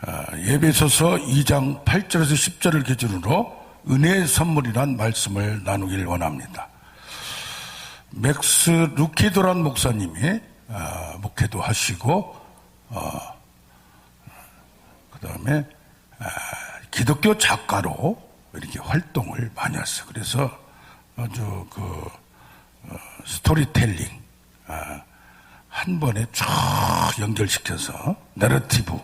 에베소서 2장 8절에서 10절을 기준으로 은혜의 선물이란 말씀을 나누길 원합니다. 맥스 루키도란 목사님이 목회도 하시고 그 다음에 기독교 작가로 이렇게 활동을 많이 했어요. 그래서 아주 스토리텔링 한 번에 쭉 연결시켜서 내러티브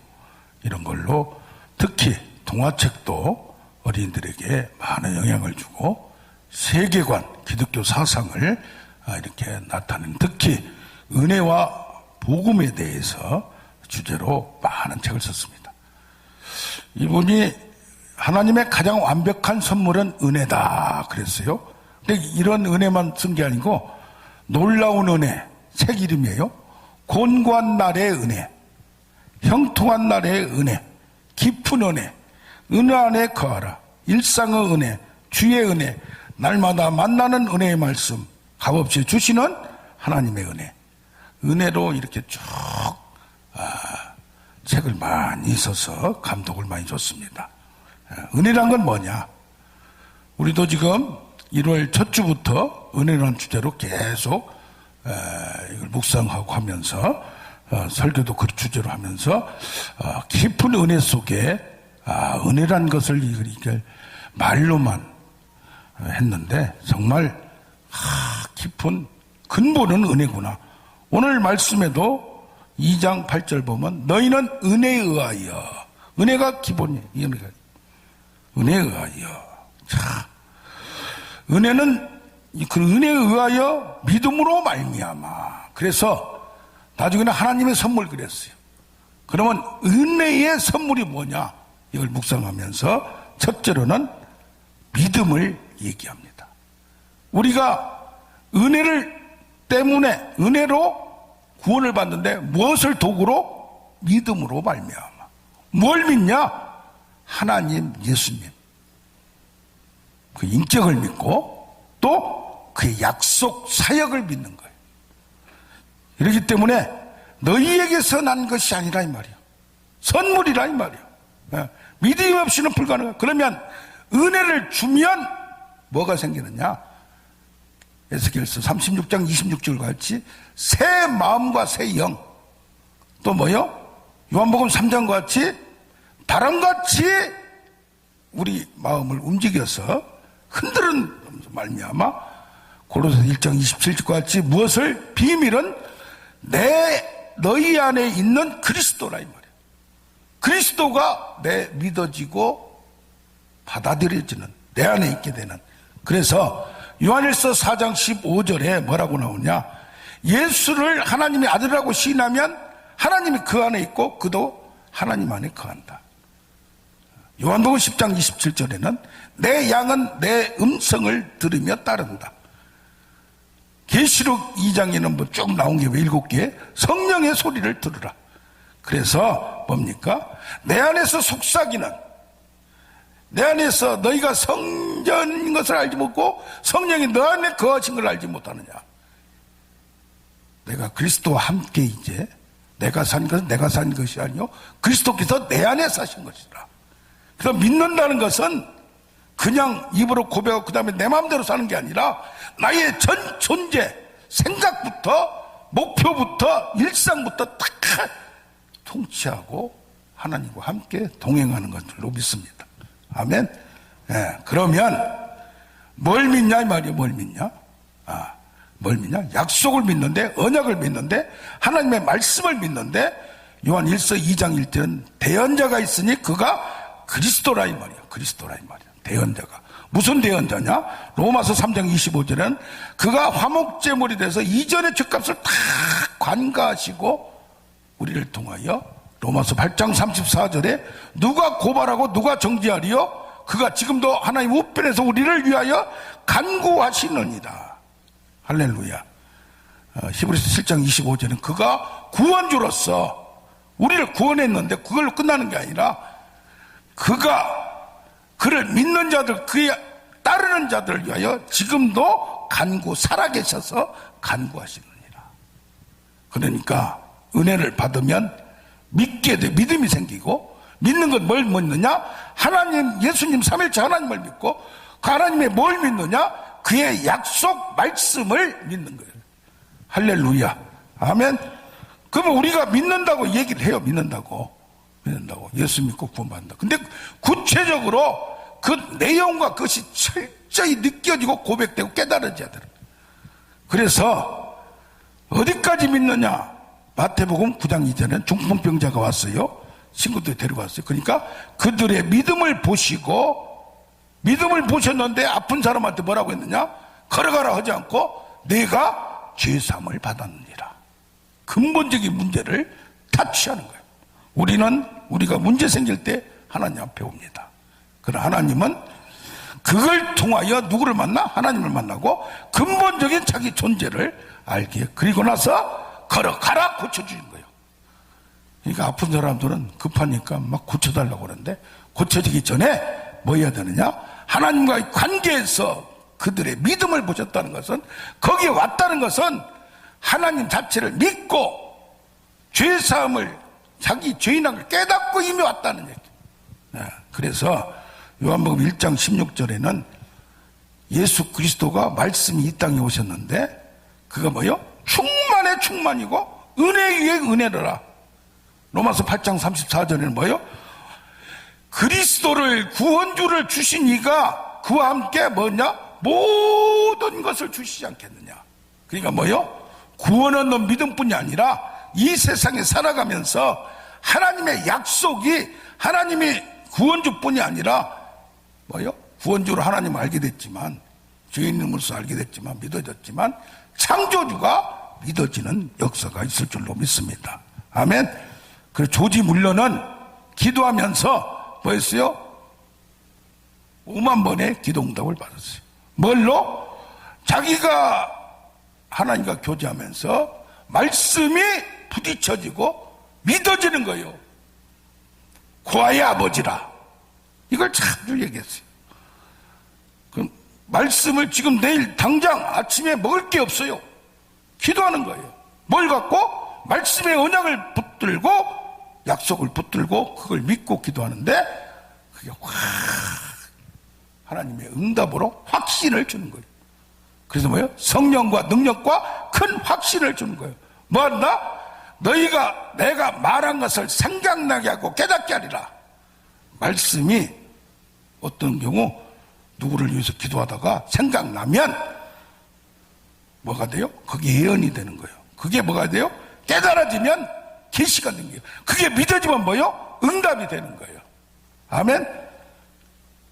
이런 걸로 특히 동화책도 어린이들에게 많은 영향을 주고 세계관, 기독교 사상을 이렇게 나타내는, 특히 은혜와 복음에 대해서 주제로 많은 책을 썼습니다. 이분이 하나님의 가장 완벽한 선물은 은혜다 그랬어요. 근데 이런 은혜만 쓴 게 아니고 놀라운 은혜, 책 이름이에요. 곤고한 날의 은혜, 형통한 날의 은혜, 깊은 은혜, 은혜 안에 거하라, 일상의 은혜, 주의 은혜, 날마다 만나는 은혜의 말씀, 값없이 주시는 하나님의 은혜, 은혜로 이렇게 쭉 책을 많이 써서 감독을 많이 줬습니다. 은혜란 건 뭐냐? 우리도 지금 1월 첫 주부터 은혜라는 주제로 계속 이걸 묵상하고 하면서 설교도 그 주제로 하면서 깊은 은혜 속에 은혜란 것을 이렇게 말로만 했는데 정말 깊은 근본은 은혜구나. 오늘 말씀에도 2장 8절 보면 너희는 은혜에 의하여, 은혜가 기본이에요. 은혜에 의하여. 자, 은혜는 그 은혜에 의하여 믿음으로 말미암아. 그래서 나중에는 하나님의 선물 그랬어요. 그러면 은혜의 선물이 뭐냐? 이걸 묵상하면서 첫째로는 믿음을 얘기합니다. 우리가 은혜를 때문에 은혜로 구원을 받는데 무엇을 도구로? 믿음으로 말미암아. 뭘 믿냐? 하나님, 예수님 그 인격을 믿고 또 그의 약속 사역을 믿는 거예요. 이렇기 때문에 너희에게서 난 것이 아니라 이 말이야. 선물이라 이 말이야. 믿음 없이는 불가능해. 그러면 은혜를 주면 뭐가 생기느냐? 에스겔서 36장 26절 같이 새 마음과 새 영, 또 뭐요? 요한복음 3장 같이 바람같이 우리 마음을 움직여서 흔드는 말미암아 고린도서 1장 27절 같이 무엇을? 비밀은 너희 안에 있는 그리스도라 이 말이에요. 그리스도가 내 믿어지고 받아들여지는, 내 안에 있게 되는. 그래서 요한일서 4장 15절에 뭐라고 나오냐? 예수를 하나님의 아들이라고 시인하면 하나님이 그 안에 있고 그도 하나님 안에 거한다. 요한복음 10장 27절에는 내 양은 내 음성을 들으며 따른다. 계시록 2장에는 뭐 쭉 나온 게 7개, 성령의 소리를 들으라. 그래서 뭡니까? 내 안에서 속삭이는, 내 안에서 너희가 성전인 것을 알지 못하고 성령이 너 안에 거하신 걸 알지 못하느냐. 내가 그리스도와 함께 이제 내가 산 것은 내가 산 것이 아니요 그리스도께서 내 안에 사신 것이라. 그래서 믿는다는 것은 그냥 입으로 고백하고 그 다음에 내 마음대로 사는 게 아니라 나의 전 존재, 생각부터 목표부터 일상부터 딱 통치하고 하나님과 함께 동행하는 것들로 믿습니다. 아멘. 그러면 뭘 믿냐 이 말이에요. 뭘 믿냐? 뭘 믿냐? 약속을 믿는데, 언약을 믿는데, 하나님의 말씀을 믿는데, 요한 1서 2장 1절은 대언자가 있으니 그가 그리스도라 이 말이에요. 그리스도라 이 말이에요. 대언자가. 무슨 대언자냐? 로마서 3장 25절은 그가 화목제물이 돼서 이전의 죄값을 다 관가하시고 우리를 통하여, 로마서 8장 34절에 누가 고발하고 누가 정죄하리요? 그가 지금도 하나님 우편에서 우리를 위하여 간구하시느니라. 할렐루야. 히브리서 7장 25절은 그가 구원주로서 우리를 구원했는데 그걸로 끝나는 게 아니라 그를 믿는 자들, 그에 따르는 자들을 위하여 지금도 살아계셔서 간구하시느니라. 그러니까 은혜를 받으면 믿게 돼. 믿음이 생기고, 믿는 건 뭘 믿느냐? 하나님, 예수님 삼일체 하나님을 믿고 그 하나님의 뭘 믿느냐? 그의 약속 말씀을 믿는 거예요. 할렐루야. 아멘. 그러면 우리가 믿는다고 얘기를 해요. 믿는다고. 예수 믿고 구원받는다. 근데 구체적으로 그 내용과 그것이 철저히 느껴지고 고백되고 깨달아져야 돼요. 그래서 어디까지 믿느냐? 마태복음 9장 이전에는 중풍병자가 왔어요. 친구들이 데려왔어요. 그러니까 그들의 믿음을 보시고, 믿음을 보셨는데 아픈 사람한테 뭐라고 했느냐? 걸어가라 하지 않고 내가 죄사함을 받았느니라. 근본적인 문제를 타치하는 거예요. 우리가 문제 생길 때 하나님 앞에 옵니다. 그러나 하나님은 그걸 통하여 누구를 만나? 하나님을 만나고 근본적인 자기 존재를 알게, 그리고 나서 걸어가라 고쳐주는 거예요. 그러니까 아픈 사람들은 급하니까 막 고쳐달라고 그러는데, 고쳐지기 전에 뭐 해야 되느냐? 하나님과의 관계에서 그들의 믿음을 보셨다는 것은, 거기에 왔다는 것은 하나님 자체를 믿고 죄사함을, 자기 죄인함을 깨닫고 이미 왔다는 얘기. 그래서 요한복음 1장 16절에는 예수 그리스도가 말씀이 이 땅에 오셨는데 그가 뭐요? 충만의 충만이고 은혜 위에 은혜더라. 로마서 8장 34절에는 뭐요? 그리스도를, 구원주를 주신 이가 그와 함께 뭐냐? 모든 것을 주시지 않겠느냐. 그러니까 뭐요? 구원은 너 믿음뿐이 아니라 이 세상에 살아가면서 하나님의 약속이, 하나님이 구원주뿐이 아니라 뭐요? 구원주로 하나님을 알게 됐지만, 죄인으로서 알게 됐지만, 믿어졌지만 창조주가 믿어지는 역사가 있을 줄로 믿습니다. 아멘. 그래서 조지 물러는 기도하면서 뭐 했어요? 5만 번의 기도 응답을 받았어요. 뭘로? 자기가 하나님과 교제하면서 말씀이 부딪혀지고 믿어지는 거예요. 고아의 아버지라. 이걸 자주 얘기했어요. 그럼 말씀을 지금 내일 당장 아침에 먹을 게 없어요. 기도하는 거예요. 뭘 갖고? 말씀의 언약을 붙들고, 약속을 붙들고 그걸 믿고 기도하는데 그게 확 하나님의 응답으로 확신을 주는 거예요. 그래서 뭐예요? 성령과 능력과 큰 확신을 주는 거예요. 뭐 한다? 너희가 내가 말한 것을 생각나게 하고 깨닫게 하리라. 말씀이 어떤 경우 누구를 위해서 기도하다가 생각나면 뭐가 돼요? 그게 예언이 되는 거예요. 그게 뭐가 돼요? 깨달아지면 계시가 되는 거예요. 그게 믿어지면 뭐예요? 응답이 되는 거예요. 아멘.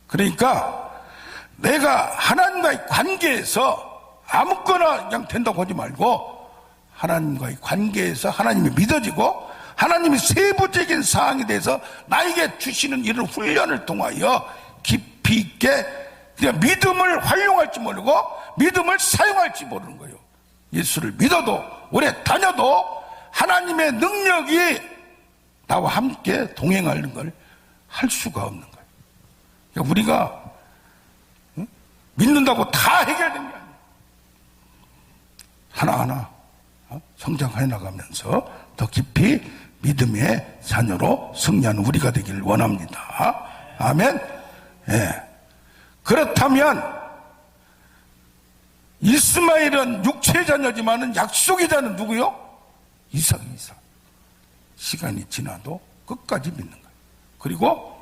그러니까 내가 하나님과의 관계에서 아무거나 그냥 된다고 하지 말고, 하나님과의 관계에서 하나님이 믿어지고 하나님이 세부적인 사항에 대해서 나에게 주시는 이런 훈련을 통하여 깊이 있게 그냥 믿음을 활용할지 모르고 믿음을 사용할지 모르는 거예요. 예수를 믿어도 오래 다녀도 하나님의 능력이 나와 함께 동행하는 걸 할 수가 없는 거예요. 그러니까 우리가 믿는다고 다 해결된 게 아니에요. 하나하나 성장해 나가면서 더 깊이 믿음의 자녀로 승리하는 우리가 되기를 원합니다. 아멘. 예. 그렇다면 이스마엘은 육체의 자녀지만은 약속의 자는 누구요? 이삭. 시간이 지나도 끝까지 믿는 거예요. 그리고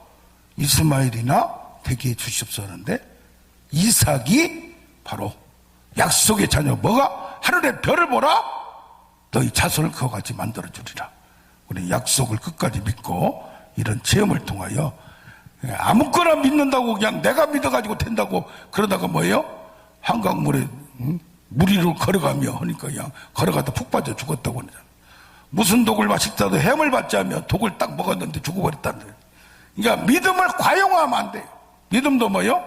이스마엘이나 되게 해 주십소는데 이삭이 바로 약속의 자녀. 뭐가? 하늘의 별을 보라. 너희 자손을 그와 같이 만들어 주리라. 우리 약속을 끝까지 믿고 이런 체험을 통하여 아무거나 믿는다고 그냥 내가 믿어가지고 된다고 그러다가 뭐예요? 한강물에 물 위로 걸어가며 하니까 그냥 걸어가다 푹 빠져 죽었다고 그러잖아. 무슨 독을 마시다도 햄을 받지 않으면 독을 딱 먹었는데 죽어버렸다는 거예요. 그러니까 믿음을 과용하면 안 돼요. 믿음도 뭐예요?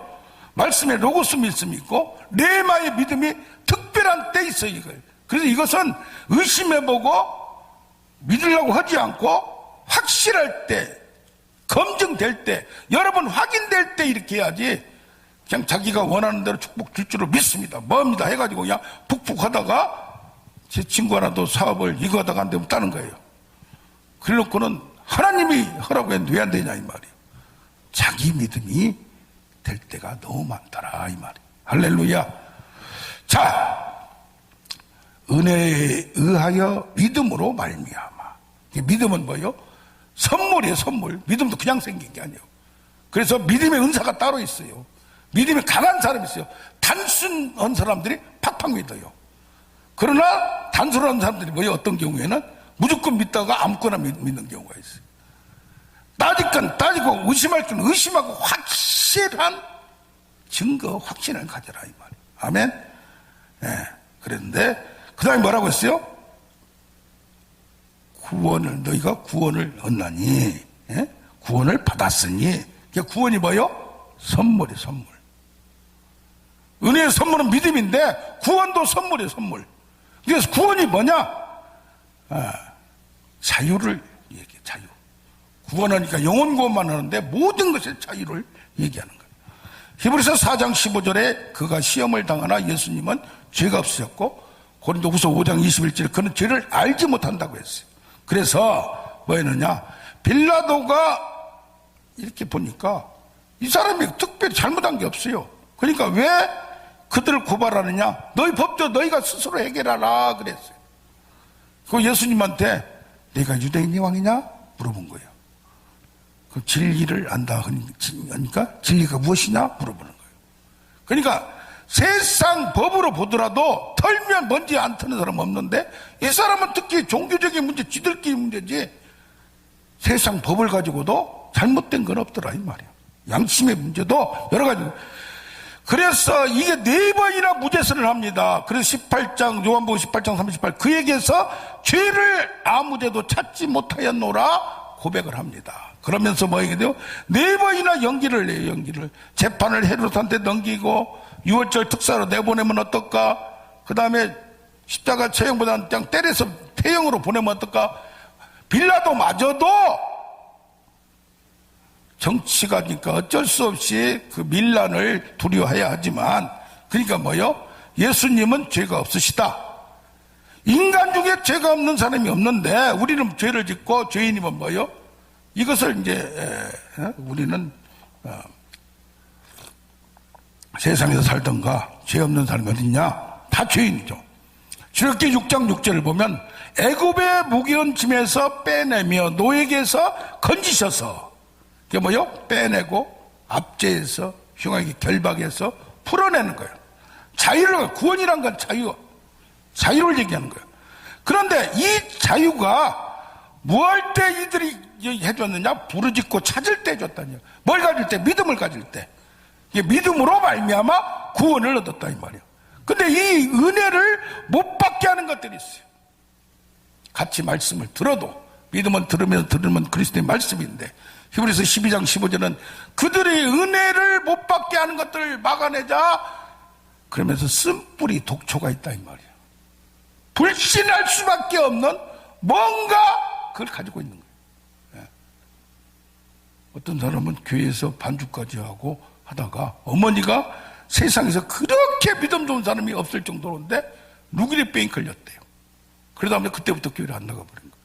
말씀에 로고스 믿음이 있고 레마의 믿음이 특별한 때 있어요. 이걸. 그래서 이것은 의심해보고 믿으려고 하지 않고 확실할 때, 검증될 때, 여러 번 확인될 때 이렇게 해야지 그냥 자기가 원하는 대로 축복 줄 줄을 믿습니다. 뭐합니다 해가지고 그냥 푹푹 하다가 제 친구 하나도 사업을 이거 하다가 안 되면 따는 거예요. 그래놓고는 하나님이 하라고 했는데 왜 안 되냐 이 말이에요. 자기 믿음이 될 때가 너무 많더라 이 말이에요. 할렐루야. 자, 은혜에 의하여 믿음으로 말미암아. 믿음은 뭐예요? 선물이에요, 선물. 믿음도 그냥 생긴 게 아니에요. 그래서 믿음의 은사가 따로 있어요. 믿음이 강한 사람이 있어요. 단순한 사람들이 팍팍 믿어요. 그러나 단순한 사람들이 뭐예요? 어떤 경우에는 무조건 믿다가 아무거나 믿는 경우가 있어요. 따질 건 따지고 의심할 건 의심하고 확실한 증거, 확신을 가져라 이 말이에요. 아멘. 예. 그랬는데 그 다음에 뭐라고 했어요? 너희가 구원을 얻나니, 예? 구원을 받았으니. 구원이 뭐예요? 선물이에요, 선물. 은혜의 선물은 믿음인데 구원도 선물이에요, 선물. 그래서 구원이 뭐냐? 자유를 얘기해, 자유. 구원하니까 영혼 구원만 하는데 모든 것의 자유를 얘기하는 거예요. 히브리서 4장 15절에 그가 시험을 당하나 예수님은 죄가 없으셨고, 고린도후서 5장 21절에 그는 죄를 알지 못한다고 했어요. 그래서 뭐 했느냐? 빌라도가 이렇게 보니까 이 사람이 특별히 잘못한 게 없어요. 그러니까 왜 그들을 고발하느냐? 너희 법조 너희가 스스로 해결하라 그랬어요. 그 예수님한테 내가 유대인의 왕이냐? 물어본 거예요. 그 진리를 안다 하니까 진리가 무엇이냐? 물어보는 거예요. 그러니까 세상 법으로 보더라도 털면 먼지 안 트는 사람 없는데 이 사람은 특히 종교적인 문제, 쥐들끼리 문제지 세상 법을 가지고도 잘못된 건 없더라 이 말이야. 양심의 문제도 여러 가지. 그래서 이게 4번이나 무죄선을 합니다. 그래서 18장 요한복음 18장 38 그에게서 죄를 아무데도 찾지 못하였노라 고백을 합니다. 그러면서 뭐 얘기 돼요? 4번이나 연기를 내요. 연기를 재판을 헤롯한테 넘기고 6월절 특사로 내보내면 어떨까? 그 다음에 십자가 처형보다는 그냥 때려서 태형으로 보내면 어떨까? 빌라도마저도 정치가니까 어쩔 수 없이 그 밀란을 두려워해야 하지만, 그러니까 뭐요? 예수님은 죄가 없으시다. 인간 중에 죄가 없는 사람이 없는데 우리는 죄를 짓고 죄인이면 뭐요? 이것을 이제 우리는 세상에서 살던가 죄 없는 사람이 어딨냐? 다 죄인이죠. 출애굽기 6장 6절을 보면 애굽의 무거운 짐에서 빼내며 노예에게서 건지셔서, 그게 뭐요? 빼내고 압제해서 흉하게 결박해서 풀어내는 거예요. 자유를, 구원이란 건 자유를 얘기하는 거예요. 그런데 이 자유가 뭐 할 때 이들이 해줬느냐? 부르짖고 찾을 때 해줬다니요. 뭘 가질 때? 믿음을 가질 때. 믿음으로 말미암아 구원을 얻었다 이 말이에요. 근데 이 은혜를 못 받게 하는 것들이 있어요. 같이 말씀을 들어도, 믿음은 들으면 그리스도의 말씀인데, 히브리서 12장 15절은 그들이 은혜를 못 받게 하는 것들을 막아내자 그러면서 쓴뿌리 독초가 있다 이 말이에요. 불신할 수밖에 없는 뭔가 그걸 가지고 있는 거예요. 어떤 사람은 교회에서 반주까지 하고 하다가 어머니가 세상에서 그렇게 믿음 좋은 사람이 없을 정도인데 루기리 병이 걸렸대요. 그러다 보니 그때부터 교회를 안 나가버린 거예요.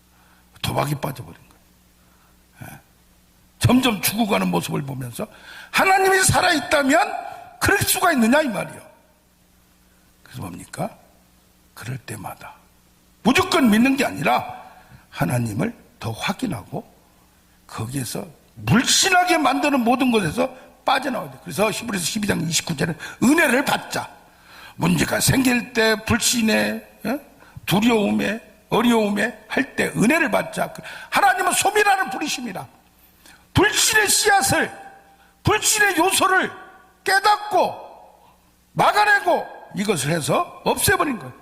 도박이 빠져버린 거예요. 점점 죽어가는 모습을 보면서 하나님이 살아있다면 그럴 수가 있느냐 이 말이에요. 그래서 뭡니까? 그럴 때마다 무조건 믿는 게 아니라 하나님을 더 확인하고 거기에서 물씬하게 만드는 모든 것에서 빠져나와야 돼요. 그래서 히브리서 12장 29절에 은혜를 받자. 문제가 생길 때 불신에, 두려움에, 어려움에 할 때 은혜를 받자. 하나님은 소멸하는 불이심이라. 불신의 씨앗을, 불신의 요소를 깨닫고 막아내고 이것을 해서 없애버린 거예요.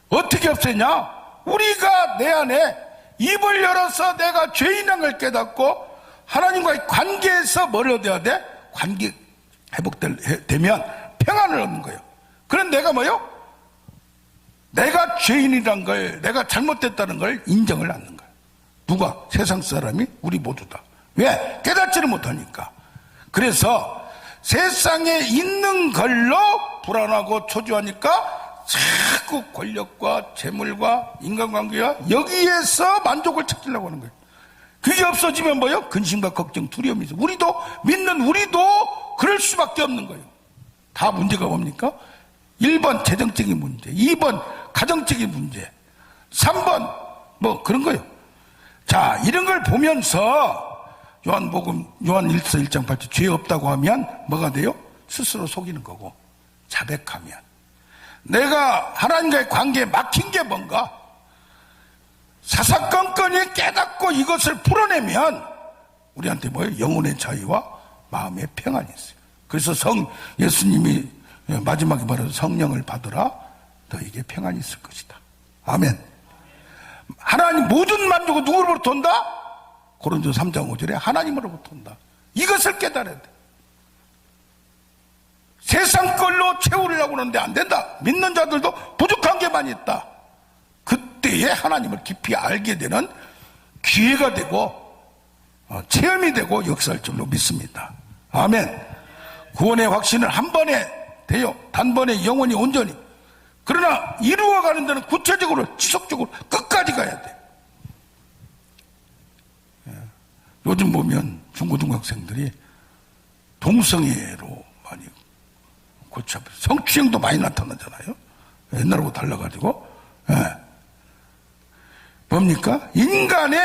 어떻게 없애냐? 우리가 내 안에 입을 열어서 내가 죄인인 걸 깨닫고 하나님과의 관계에서 뭘 얻어야 돼? 관계 회복되면 평안을 얻는 거예요. 그럼 내가 뭐요? 내가 죄인이란 걸, 내가 잘못됐다는 걸 인정을 하는 거예요. 누가? 세상 사람이? 우리 모두다. 왜? 깨닫지를 못하니까. 그래서 세상에 있는 걸로 불안하고 초조하니까 자꾸 권력과 재물과 인간관계와 여기에서 만족을 찾으려고 하는 거예요. 그게 없어지면 뭐요? 근심과 걱정, 두려움이 있어. 믿는 우리도 그럴 수밖에 없는 거예요. 다 문제가 뭡니까? 1번 재정적인 문제, 2번 가정적인 문제, 3번 뭐 그런 거예요. 자, 이런 걸 보면서 요한복음 요한 1서 1장 8절 죄 없다고 하면 뭐가 돼요? 스스로 속이는 거고, 자백하면 내가 하나님과의 관계에 막힌 게 뭔가 사사건건히 깨닫고 이것을 풀어내면 우리한테 뭐예요? 영혼의 자유와 마음의 평안이 있어요. 그래서 예수님이 마지막에 말해서 성령을 받으라, 너에게 평안이 있을 것이다. 아멘. 하나님 모든 만족은 누구로부터 온다? 고린도서 3장 5절에 하나님으로부터 온다. 이것을 깨달아야 돼. 세상 걸로 채우려고 하는데 안 된다. 믿는 자들도 부족한 게 많이 있다. 그때에 하나님을 깊이 알게 되는 기회가 되고 체험이 되고 역사할 줄로 믿습니다. 아멘. 구원의 확신을 한 번에 돼요. 단번에 영원히 온전히. 그러나 이루어가는 데는 구체적으로 지속적으로 끝까지 가야 돼. 요즘 보면 중고등학생들이 동성애로 많이 고쳐버려. 성추행도 많이 나타나잖아요. 옛날하고 달라가지고. 뭡니까? 인간의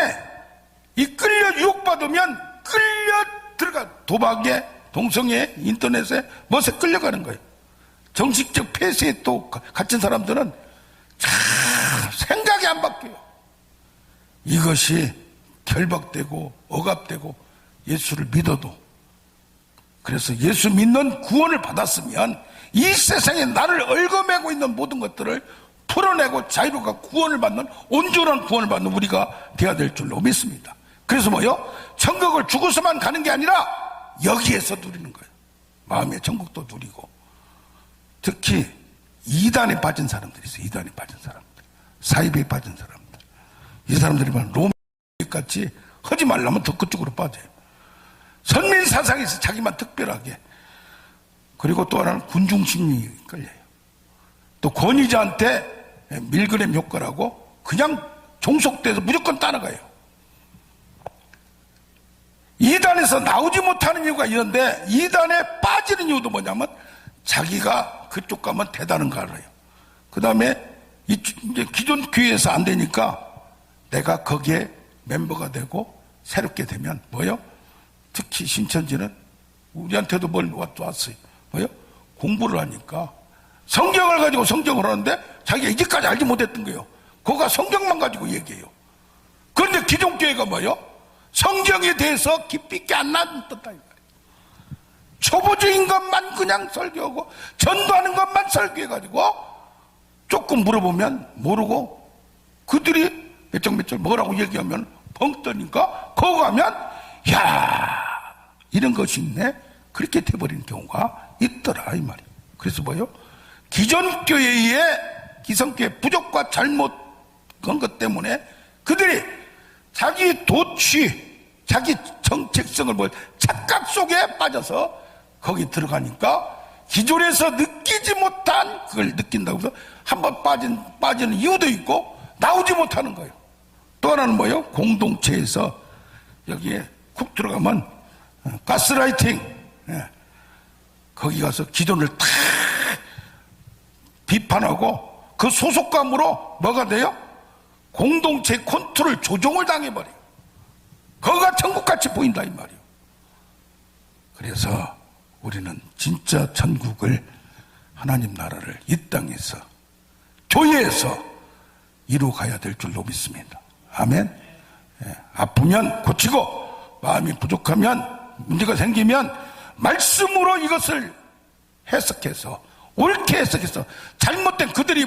이 끌려 유혹받으면 끌려 들어가. 도박에, 동성애, 인터넷에 멋에 끌려가는 거예요. 정식적 폐쇄에 또 갇힌 사람들은 참 생각이 안 바뀌어요. 이것이 결박되고 억압되고 예수를 믿어도, 그래서 예수 믿는 구원을 받았으면 이 세상에 나를 얽어매고 있는 모든 것들을 풀어내고 자유로가 구원을 받는, 온전한 구원을 받는 우리가 되어야 될 줄로 믿습니다. 그래서 뭐요? 천국을 죽어서만 가는 게 아니라 여기에서 누리는 거예요. 마음의 천국도 누리고. 특히 이단에 빠진 사람들이 있어요. 이단에 빠진 사람들, 사이비에 빠진 사람들. 이 사람들이 로마같이 하지 말라면 더 그쪽으로 빠져요. 선민 사상에서 자기만 특별하게. 그리고 또 하나는 군중심리에 끌려요. 또 권위자한테 밀그램 효과라고 그냥 종속돼서 무조건 따라가요. 이단에서 나오지 못하는 이유가 이런데, 이단에 빠지는 이유도 뭐냐면 자기가 그쪽 가면 대단한 거 알아요. 그 다음에 이제 기존 교회에서 안 되니까 내가 거기에 멤버가 되고 새롭게 되면 뭐요? 특히 신천지는 우리한테도 뭘 왔어요. 뭐요? 공부를 하니까 성경을 가지고 성경을 하는데 자기가 이제까지 알지 못했던 거예요. 그거가 성경만 가지고 얘기해요. 그런데 기존 교회가 뭐요? 성경에 대해서 깊이 있게 안 나눴다. 초보적인 것만 그냥 설교하고 전도하는 것만 설교해가지고 조금 물어보면 모르고 그들이 몇 절 뭐라고 얘기하면 벙 떠니까 거기 가면 야 이런 것이 있네, 그렇게 돼버리는 경우가 있더라 이 말이에요. 그래서 뭐요? 기존 교회의 기성교회 부족과 잘못 그런 것 때문에 그들이 자기 도취, 자기 정체성을 착각 속에 빠져서 거기 들어가니까 기존에서 느끼지 못한 그걸 느낀다고 해서 한번 빠지는 이유도 있고 나오지 못하는 거예요. 또 하나는 뭐예요? 공동체에서 여기에 쿡 들어가면 가스라이팅, 거기 가서 기존을 다 비판하고 그 소속감으로 뭐가 돼요? 공동체 컨트롤 조종을 당해버려요. 거기가 천국같이 보인다 이 말이에요. 그래서 우리는 진짜 천국을, 하나님 나라를 이 땅에서 교회에서 이루어가야 될 줄로 믿습니다. 아멘. 아프면 고치고 마음이 부족하면 문제가 생기면 말씀으로 이것을 해석해서 옳게 해석해서, 잘못된 그들이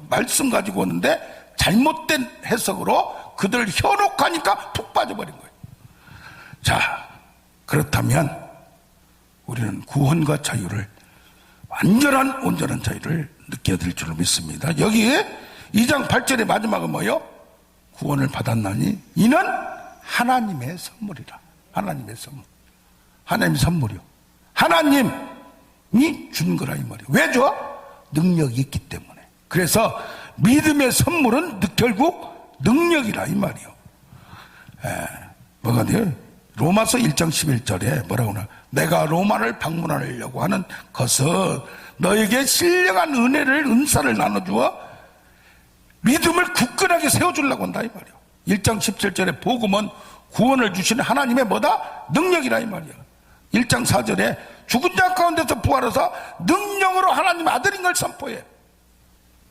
말씀 가지고 오는데 잘못된 해석으로 그들을 현혹하니까 푹 빠져버린 거예요. 자, 그렇다면 우리는 구원과 자유를, 완전한 온전한 자유를 느껴야 될 줄로 믿습니다. 여기에 2장 8절의 마지막은 뭐예요? 구원을 받았나니 이는 하나님의 선물이라. 하나님의 선물. 하나님의 선물이요. 하나님이 준 거라 이 말이에요. 왜 줘? 능력이 있기 때문에. 그래서 믿음의 선물은 결국 능력이라 이 말이에요. 뭐가 돼요? 로마서 1장 11절에 뭐라고 하나? 내가 로마를 방문하려고 하는 것은 너에게 신령한 은혜를, 은사를 나눠주어 믿음을 굳건하게 세워주려고 한다 이 말이야. 1장 17절에 복음은 구원을 주시는 하나님의 뭐다? 능력이라 이 말이야. 1장 4절에 죽은 자 가운데서 부활해서 능력으로 하나님 아들인 걸 선포해.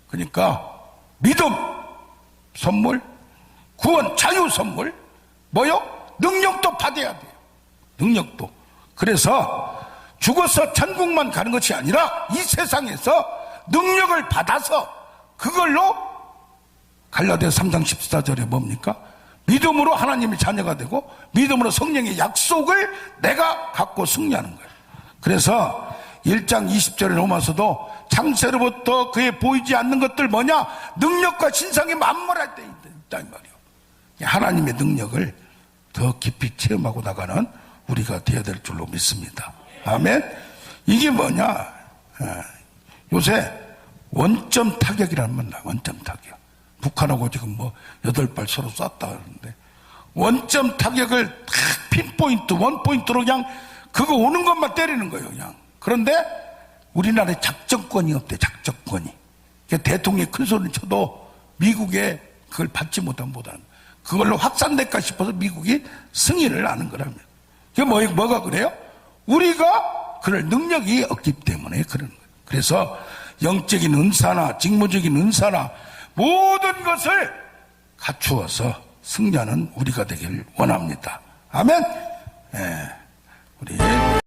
그러니까 믿음 선물, 구원 자유 선물, 뭐요? 능력도 받아야 돼요. 능력도. 그래서 죽어서 천국만 가는 것이 아니라 이 세상에서 능력을 받아서 그걸로 갈라디아 3장 14절에 뭡니까? 믿음으로 하나님의 자녀가 되고 믿음으로 성령의 약속을 내가 갖고 승리하는 거예요. 그래서 1장 20절에 로마서도 창세로부터 그에 보이지 않는 것들 뭐냐? 능력과 신상이 만물할 때 있다 이 말이에요. 하나님의 능력을 더 깊이 체험하고 나가는 우리가 되어야 될 줄로 믿습니다. 아멘. 이게 뭐냐? 요새 원점 타격이라는 말 나와요. 원점 타격. 북한하고 지금 뭐 8발 서로 쐈다 하는데 원점 타격을 탁 핀포인트, 원포인트로 그냥 그거 오는 것만 때리는 거예요. 그냥. 그런데 우리나라에 작전권이 없대. 작전권이. 그러니까 대통령이 큰 소리를 쳐도 미국에 그걸 받지 못하는 그걸로 확산될까 싶어서 미국이 승인을 하는 거랍니다. 그게 뭐가 그래요? 우리가 그럴 능력이 없기 때문에 그런 거예요. 그래서 영적인 은사나 직무적인 은사나 모든 것을 갖추어서 승리하는 우리가 되길 원합니다. 아멘. 우리